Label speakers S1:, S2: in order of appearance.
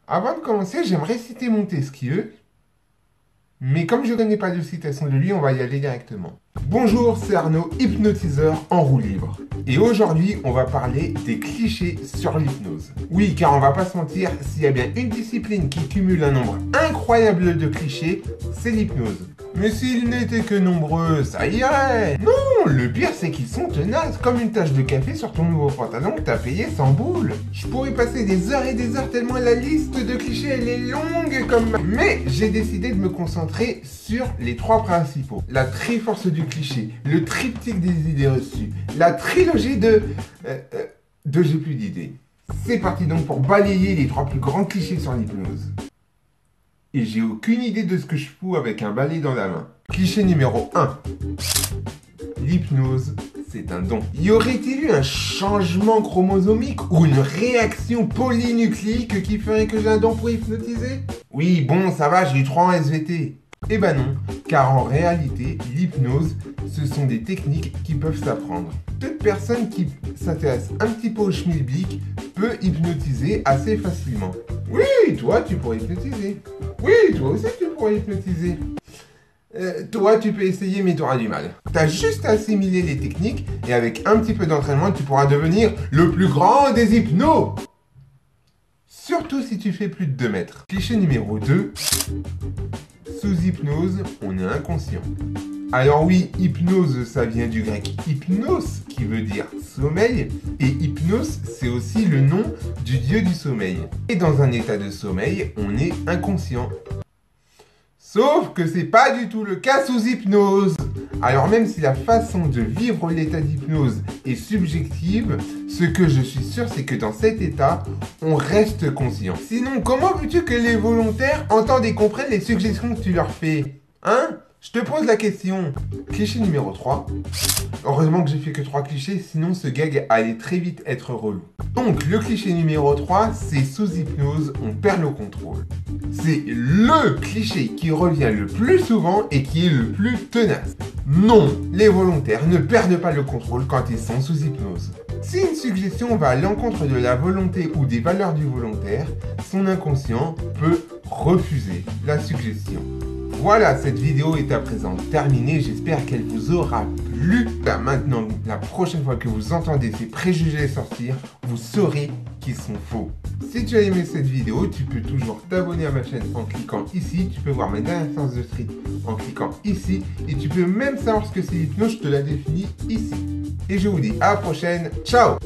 S1: Avant de commencer, j'aimerais citer Montesquieu, mais comme je ne connais pas de citation de lui, on va y aller directement. Bonjour, c'est Arnaud, hypnotiseur en roue libre. Et aujourd'hui, on va parler des clichés sur l'hypnose. Oui, car on va pas se mentir, s'il y a bien une discipline qui cumule un nombre incroyable de clichés, c'est l'hypnose. Mais s'ils n'étaient que nombreux, ça irait. Non, le pire c'est qu'ils sont tenaces, comme une tache de café sur ton nouveau pantalon que t'as payé 100 boules. Je pourrais passer des heures et des heures tellement la liste de clichés elle est longue comme... Mais j'ai décidé de me concentrer sur les trois principaux. La triforce du cliché, le triptyque des idées reçues, la trilogie de j'ai plus d'idées. C'est parti donc pour balayer les trois plus grands clichés sur l'hypnose. Et j'ai aucune idée de ce que je fous avec un balai dans la main. Cliché numéro 1. L'hypnose, c'est un don. Y aurait-il eu un changement chromosomique ou une réaction polynucléique qui ferait que j'ai un don pour hypnotiser? Oui, bon, ça va, j'ai eu 3 ans SVT. Eh ben non, car en réalité, l'hypnose, ce sont des techniques qui peuvent s'apprendre. Toute personne qui s'intéresse un petit peu au schmilblick peut hypnotiser assez facilement. Oui, toi, tu pourrais hypnotiser. Oui, toi aussi, tu pourrais hypnotiser. Toi, tu peux essayer, mais tu auras du mal. T'as juste à assimiler les techniques, et avec un petit peu d'entraînement, tu pourras devenir le plus grand des hypnos. Surtout si tu fais plus de 2 mètres. Cliché numéro 2. Sous hypnose, on est inconscient. Alors oui, hypnose, ça vient du grec hypnos, qui veut dire sommeil, et hypnos, c'est aussi le nom du dieu du sommeil. Et dans un état de sommeil, on est inconscient. Sauf que c'est pas du tout le cas sous hypnose. Alors même si la façon de vivre l'état d'hypnose est subjective, ce que je suis sûr c'est que dans cet état, on reste conscient. Sinon, comment veux-tu que les volontaires entendent et comprennent les suggestions que tu leur fais? Hein? Je te pose la question. Cliché numéro 3. Heureusement que j'ai fait que 3 clichés, sinon ce gag allait très vite être relou. Donc le cliché numéro 3, c'est sous hypnose, on perd le contrôle. C'est le cliché qui revient le plus souvent et qui est le plus tenace. Non, les volontaires ne perdent pas le contrôle quand ils sont sous hypnose. Si une suggestion va à l'encontre de la volonté ou des valeurs du volontaire, son inconscient peut refuser la suggestion. Voilà, cette vidéo est à présent terminée, j'espère qu'elle vous aura plu. Là, maintenant, la prochaine fois que vous entendez ces préjugés sortir, vous saurez qu'ils sont faux. Si tu as aimé cette vidéo, tu peux toujours t'abonner à ma chaîne en cliquant ici, tu peux voir mes dernières séances de street en cliquant ici, et tu peux même savoir ce que c'est l'hypnose, je te la définis ici. Et je vous dis à la prochaine, ciao!